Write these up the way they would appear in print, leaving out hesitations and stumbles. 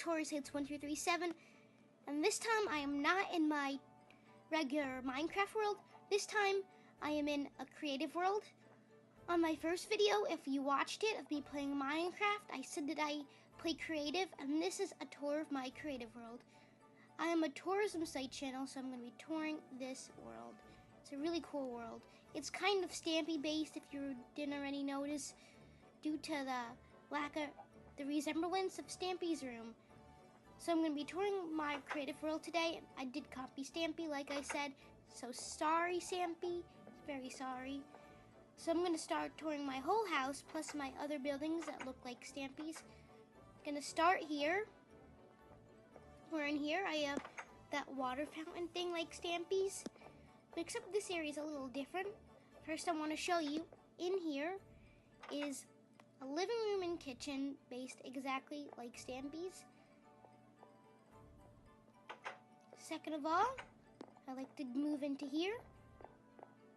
Taurus Hits 1337, and this time I am not in my regular Minecraft world. This time I am in a creative world. On my first video, if you watched it, of me playing Minecraft, I said that I play creative, and this is a tour of my creative world. I am a tourism site channel, so I'm going to be touring this world. It's a really cool world. It's kind of Stampy based, if you didn't already notice, due to the resemblance of Stampy's room. So I'm going to be touring my creative world today. I did copy Stampy, like I said, so sorry, Stampy. Very sorry. So I'm going to start touring my whole house, plus my other buildings that look like Stampy's. I'm going to start here. Where in here I have that water fountain thing like Stampy's, but except this area is a little different. First I want to show you, in here is a living room and kitchen based exactly like Stampy's. Second of all, I like to move into here.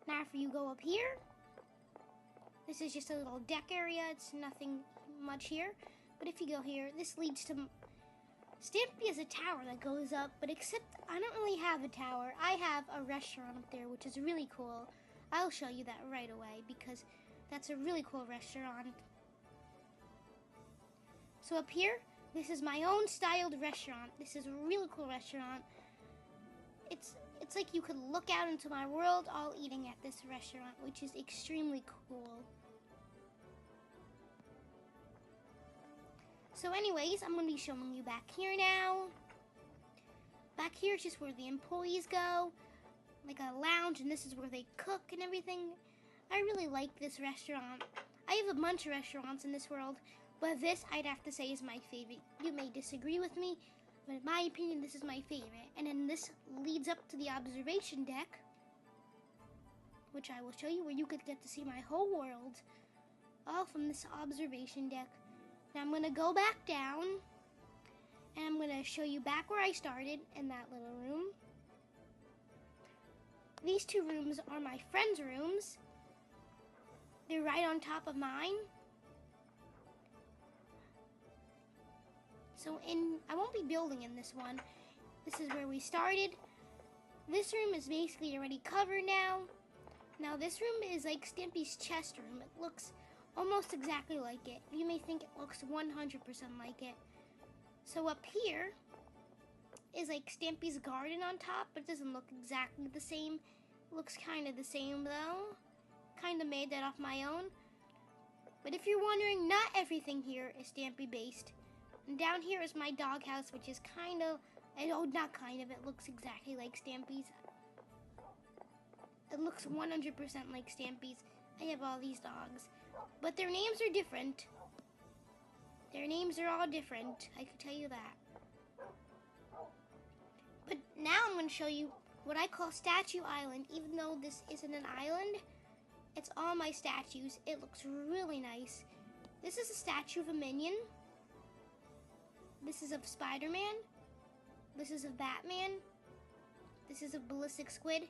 Now after you go up here, this is just a little deck area. It's nothing much here, but if you go here, this leads to Stampy has a tower that goes up, but except I don't really have a tower. I have a restaurant up there, which is really cool. I'll show you that right away because that's a really cool restaurant. So up here, this is my own styled restaurant. This is a really cool restaurant. It's like you could look out into my world all eating at this restaurant, which is extremely cool. So anyways, I'm going to be showing you back here now. Back here is just where the employees go, like a lounge, and this is where they cook and everything. I really like this restaurant. I have a bunch of restaurants in this world, but this I'd have to say is my favorite. You may disagree with me, but in my opinion, this is my favorite. And then this leads up to the observation deck, which I will show you, where you could get to see my whole world, all from this observation deck. Now I'm going to go back down, and I'm going to show you back where I started, in that little room. These two rooms are my friends' rooms. They're right on top of mine. So I won't be building in this one. This is where we started. This room is basically already covered now. Now this room is like Stampy's chest room. It looks almost exactly like it. You may think it looks 100% like it. So up here is like Stampy's garden on top, but it doesn't look exactly the same. It looks kind of the same though. Kind of made that off my own. But if you're wondering, not everything here is Stampy based. And down here is my doghouse, which is kind of, not kind of, it looks exactly like Stampy's. It looks 100% like Stampy's. I have all these dogs, but their names are different. Their names are all different, I can tell you that. But now I'm going to show you what I call Statue Island. Even though this isn't an island, it's all my statues. It looks really nice. This is a statue of a minion. This is of Spider-Man. This is of Batman. This is of Ballistic Squid.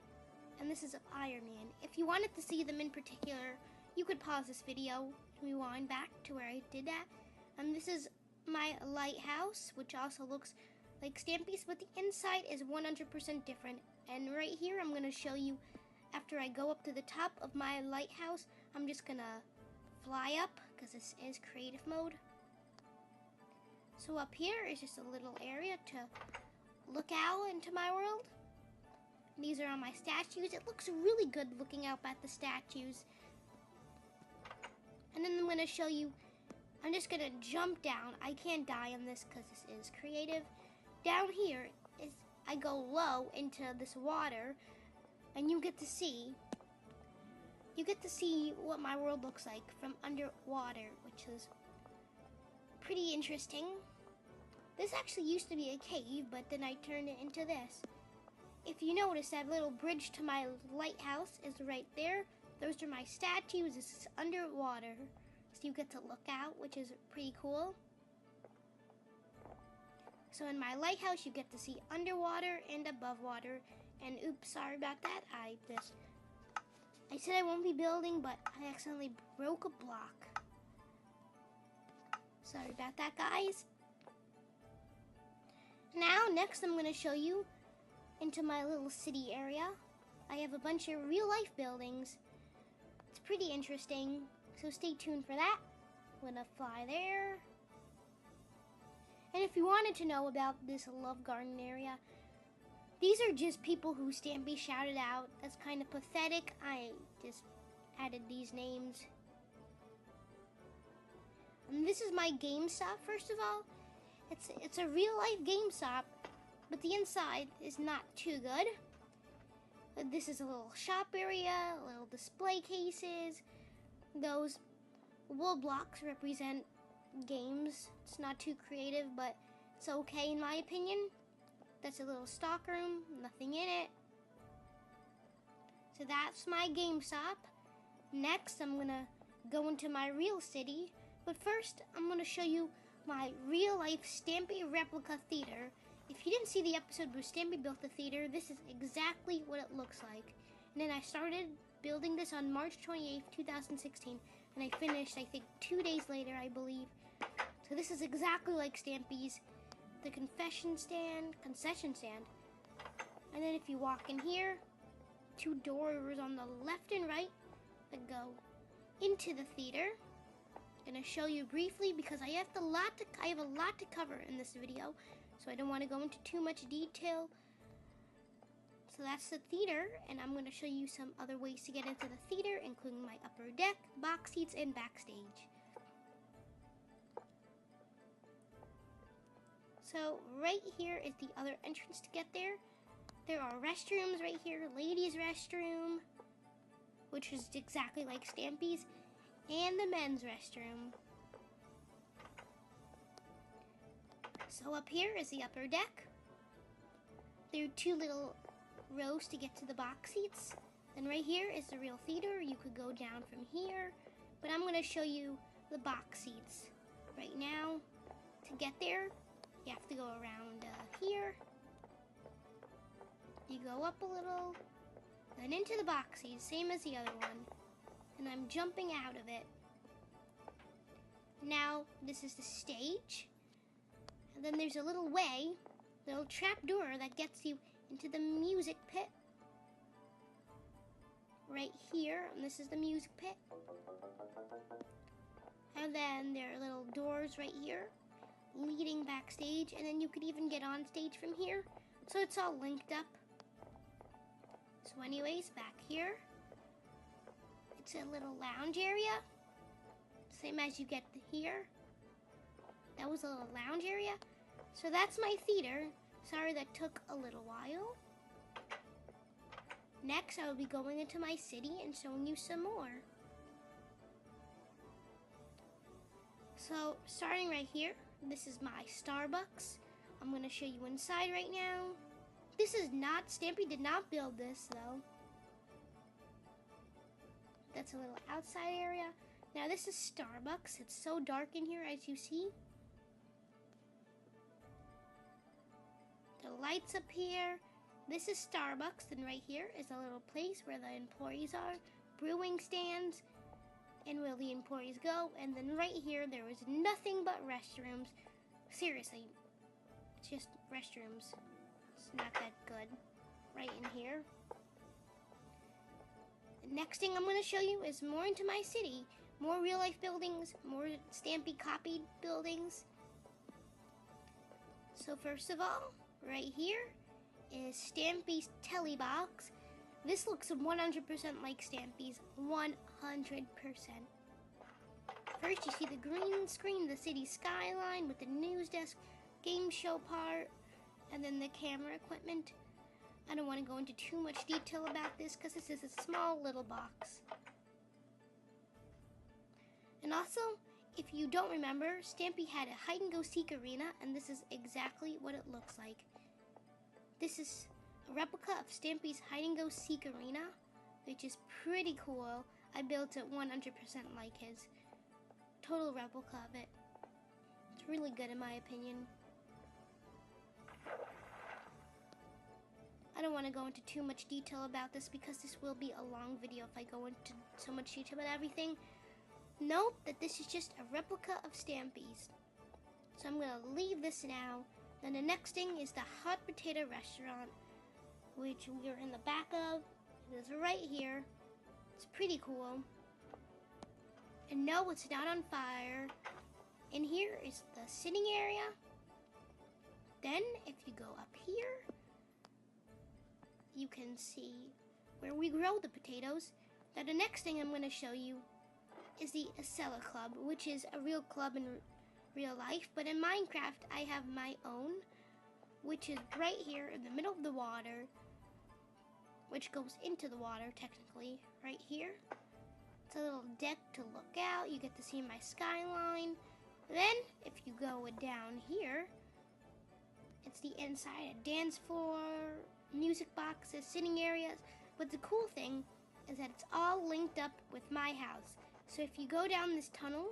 And this is of Iron Man. If you wanted to see them in particular, you could pause this video and rewind back to where I did that. And this is my lighthouse, which also looks like Stampy's, but the inside is 100% different. And right here, I'm going to show you, after I go up to the top of my lighthouse, I'm just going to fly up, because this is creative mode. So up here is just a little area to look out into my world. These are all my statues. It looks really good looking up at the statues. And then I'm going to show you, I'm just going to jump down. I can't die on this because this is creative. Down here is, I go low into this water, and you get to see what my world looks like from underwater, which is pretty interesting. This actually used to be a cave, but then I turned it into this. If you notice, that little bridge to my lighthouse is right there. Those are my statues. This is underwater, so you get to look out, which is pretty cool. So in my lighthouse, you get to see underwater and above water. And oops, sorry about that. I said I won't be building, but I accidentally broke a block. Sorry about that, guys. Now, next I'm going to show you into my little city area. I have a bunch of real life buildings. It's pretty interesting, so stay tuned for that. I'm going to fly there. And if you wanted to know about this love garden area, these are just people who Stampy shouted out. That's kind of pathetic. I just added these names. And this is my GameStop, first of all. It's a real life GameStop, but the inside is not too good. But this is a little shop area, little display cases. Those wool blocks represent games. It's not too creative, but it's okay in my opinion. That's a little stock room, nothing in it. So that's my GameStop. Next, I'm gonna go into my real city, but first, I'm gonna show you my real-life Stampy Replica theater. If you didn't see the episode where Stampy built the theater, this is exactly what it looks like. And then I started building this on March 28th, 2016, and I finished, I think, 2 days later, I believe. So this is exactly like Stampy's. The concession stand. And then if you walk in here, 2 doors on the left and right that go into the theater. I'm gonna show you briefly because I have a lot to cover in this video, so I don't want to go into too much detail. So that's the theater, and I'm gonna show you some other ways to get into the theater, including my upper deck, box seats, and backstage. So right here is the other entrance to get there. There are restrooms right here, ladies' restroom, which is exactly like Stampy's, and the men's restroom. So up here is the upper deck. There are 2 little rows to get to the box seats. Then right here is the real theater. You could go down from here, but I'm going to show you the box seats right now. To get there, you have to go around here. You go up a little, then into the box seats, same as the other one. And I'm jumping out of it. Now, this is the stage. And then there's a little trap door that gets you into the music pit. Right here, and this is the music pit. And then there are little doors right here, leading backstage, and then you could even get on stage from here. So it's all linked up. So anyways, back here, it's a little lounge area, same as you get here. That was a little lounge area. So that's my theater. Sorry that took a little while. Next, I will be going into my city and showing you some more. So, starting right here, this is my Starbucks. I'm going to show you inside right now. This is not, Stampy did not build this though. That's a little outside area. Now this is Starbucks. It's so dark in here as you see. The lights up here. This is Starbucks, and right here is a little place where the employees are. Brewing stands, and where the employees go. And then right here, there is nothing but restrooms. Seriously, it's just restrooms. It's not that good. Right in here. The next thing I'm going to show you is more into my city. More real-life buildings, more Stampy copied buildings. So first of all, right here is Stampy's Telly box. This looks 100% like Stampy's, 100%. First you see the green screen, the city skyline with the news desk, game show part, and then the camera equipment. I don't want to go into too much detail about this because this is a small little box. And also, if you don't remember, Stampy had a hide-and-go-seek arena, and this is exactly what it looks like. This is a replica of Stampy's hide-and-go-seek arena, which is pretty cool. I built it 100% like his. Total replica of it. It's really good in my opinion. I don't want to go into too much detail about this because this will be a long video if I go into so much detail about everything. Note that this is just a replica of Stampy's. So I'm going to leave this now Then the next thing is the hot potato restaurant, which we are in the back of. It is right here. It's pretty cool. And no, it's not on fire. And here is the sitting area. Then, if you go up here, you can see where we grow the potatoes. Now, the next thing I'm going to show you is the Acela Club, which is a real club in real life. But in Minecraft, I have my own, which is right here in the middle of the water, which goes into the water, technically, right here. It's a little deck to look out. You get to see my skyline. Then, if you go down here, it's the inside, a dance floor, music boxes, sitting areas. But the cool thing is that it's all linked up with my house. So if you go down this tunnel,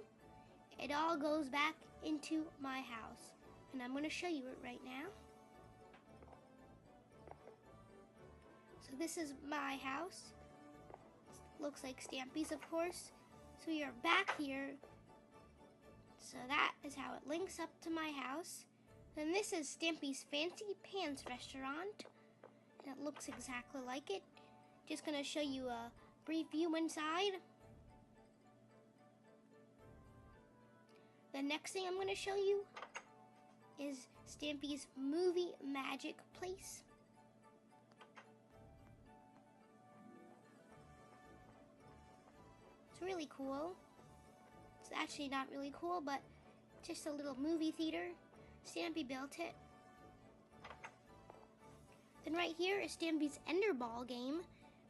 it all goes back into my house. And I'm going to show you it right now. So this is my house. Looks like Stampy's, of course. So you're back here. So that is how it links up to my house. Then this is Stampy's Fancy Pants restaurant. And it looks exactly like it. Just going to show you a brief view inside. The next thing I'm going to show you is Stampy's Movie Magic Place. It's really cool. It's actually not really cool, but just a little movie theater. Stampy built it. Then right here is Stampy's Enderball game.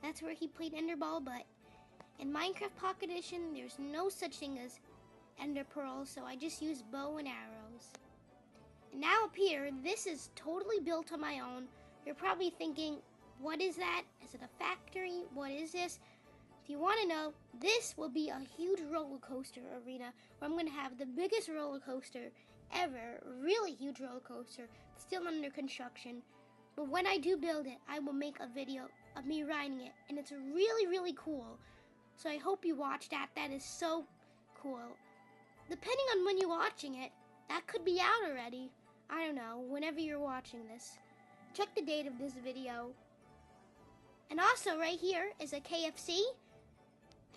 That's where he played Enderball, but in Minecraft Pocket Edition, there's no such thing as Ender Pearls, so I just use bow and arrows. And now up here, this is totally built on my own. You're probably thinking, what is that? Is it a factory? What is this? If you want to know, this will be a huge roller coaster arena where I'm going to have the biggest roller coaster ever, really huge roller coaster, still under construction. But when I do build it, I will make a video of me riding it, and it's really, really cool. So I hope you watch that. That is so cool. Depending on when you're watching it, that could be out already. I don't know, whenever you're watching this. Check the date of this video. And also right here is a KFC.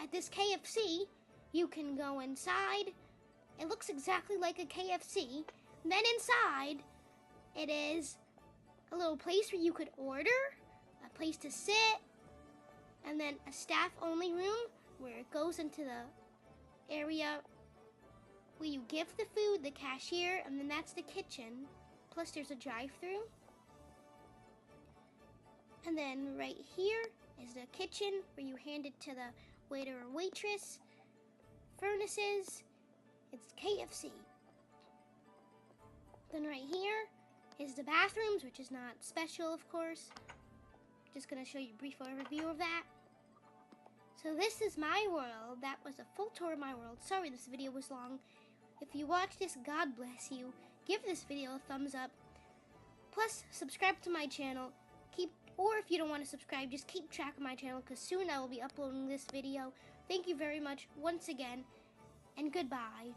At this KFC, you can go inside. It looks exactly like a KFC. Then inside, it is a little place where you could order, a place to sit, and then a staff-only room where it goes into the area where you give the food, the cashier, and then that's the kitchen. Plus there's a drive-thru. And then right here is the kitchen where you hand it to the waiter or waitress. Furnaces. It's KFC. Then right here is the bathrooms, which is not special, of course. Just gonna show you a brief overview of that. So this is my world. That was a full tour of my world. Sorry this video was long. If you watched this, God bless you. Give this video a thumbs up. Plus, subscribe to my channel. Or if you don't want to subscribe, just keep track of my channel because soon I will be uploading this video. Thank you very much once again, and goodbye.